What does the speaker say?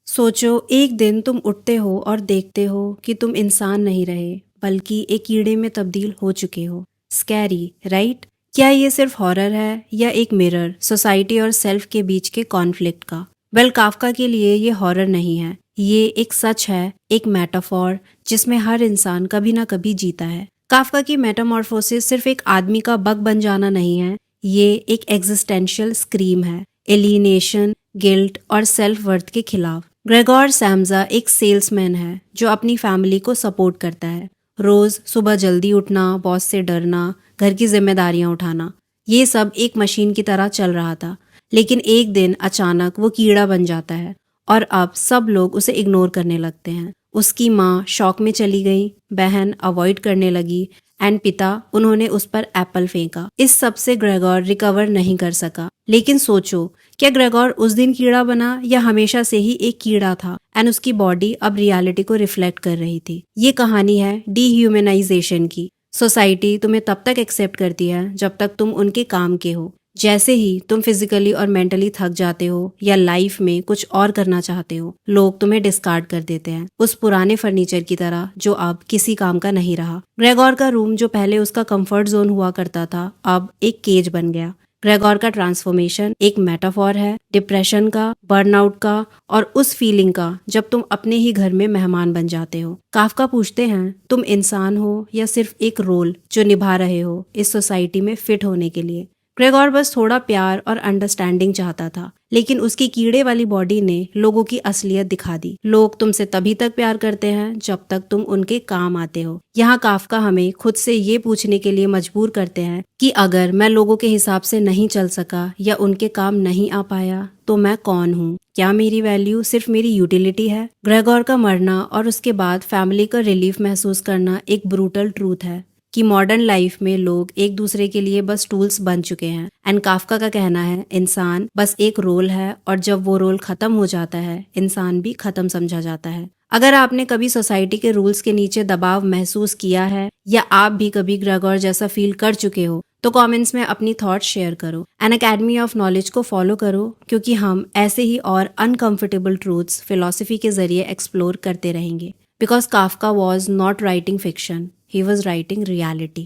सोचो एक दिन तुम उठते हो और देखते हो कि तुम इंसान नहीं रहे बल्कि एक कीड़े में तब्दील हो चुके हो। Scary, right? क्या ये सिर्फ हॉरर है या एक मिरर सोसाइटी और सेल्फ के बीच के कॉन्फ्लिक्ट का? वेल, काफका के लिए ये हॉरर नहीं है, ये एक सच है, एक मेटाफॉर जिसमें हर इंसान कभी ना कभी जीता है। काफका की मेटामॉर्फोसिस सिर्फ एक आदमी का बग बन जाना नहीं है, ये एक एग्जिस्टेंशियल स्क्रीम है, एलिनेशन, गिल्ट और सेल्फ वर्थ के खिलाफ। ग्रेगोर सैम्जा एक सेल्समैन है जो अपनी फैमिली को सपोर्ट करता है। रोज सुबह जल्दी उठना, बॉस से डरना, घर की जिम्मेदारियां उठाना, ये सब एक मशीन की तरह चल रहा था। लेकिन एक दिन अचानक वो कीड़ा बन जाता है और अब सब लोग उसे इग्नोर करने लगते हैं। उसकी माँ शॉक में चली गई, बहन अवॉइड करने लगी एंड पिता, उन्होंने उस पर एप्पल फेंका। इस सब से ग्रेगोर रिकवर नहीं कर सका। लेकिन सोचो, क्या ग्रेगोर उस दिन कीड़ा बना या हमेशा से ही एक कीड़ा था एंड उसकी बॉडी अब रियलिटी को रिफ्लेक्ट कर रही थी? ये कहानी है डीह्यूमनाइजेशन की। सोसाइटी तुम्हें तब तक एक्सेप्ट करती है जब तक तुम उनके काम के हो। जैसे ही तुम फिजिकली और मेंटली थक जाते हो या लाइफ में कुछ और करना चाहते हो, लोग तुम्हें डिस्कार्ड कर देते हैं, उस पुराने फर्नीचर की तरह जो अब किसी काम का नहीं रहा। ग्रेगोर का रूम जो पहले उसका कंफर्ट जोन हुआ करता था, अब एक केज बन गया। ग्रेगोर का ट्रांसफॉर्मेशन एक मेटाफॉर है डिप्रेशन का, बर्नआउट का और उस फीलिंग का जब तुम अपने ही घर में मेहमान बन जाते हो। काफका पूछते हैं, तुम इंसान हो या सिर्फ एक रोल जो निभा रहे हो इस सोसाइटी में फिट होने के लिए? ग्रेगोर बस थोड़ा प्यार और अंडरस्टैंडिंग चाहता था, लेकिन उसकी कीड़े वाली बॉडी ने लोगों की असलियत दिखा दी। लोग तुमसे तभी तक प्यार करते हैं जब तक तुम उनके काम आते हो। यहाँ काफका हमें खुद से ये पूछने के लिए मजबूर करते हैं कि अगर मैं लोगों के हिसाब से नहीं चल सका या उनके काम नहीं आ पाया तो मैं कौन हूँ? क्या मेरी वैल्यू सिर्फ मेरी यूटिलिटी है? ग्रेगोर का मरना और उसके बाद फैमिली का रिलीफ महसूस करना एक ब्रूटल ट्रूथ है कि मॉडर्न लाइफ में लोग एक दूसरे के लिए बस टूल्स बन चुके हैं। एंड काफका का कहना है, इंसान बस एक रोल है और जब वो रोल खत्म हो जाता है, इंसान भी खत्म समझा जाता है। अगर आपने कभी सोसाइटी के रूल्स के नीचे दबाव महसूस किया है या आप भी कभी ग्रेगोर जैसा फील कर चुके हो, तो कमेंट्स में अपनी थॉट्स शेयर करो। एन अकेडमी ऑफ नॉलेज को फॉलो करो, क्योंकि हम ऐसे ही और अनकंफर्टेबल ट्रूथ्स फिलॉसफी के जरिए एक्सप्लोर करते रहेंगे। Because Kafka was not writing fiction, he was writing reality.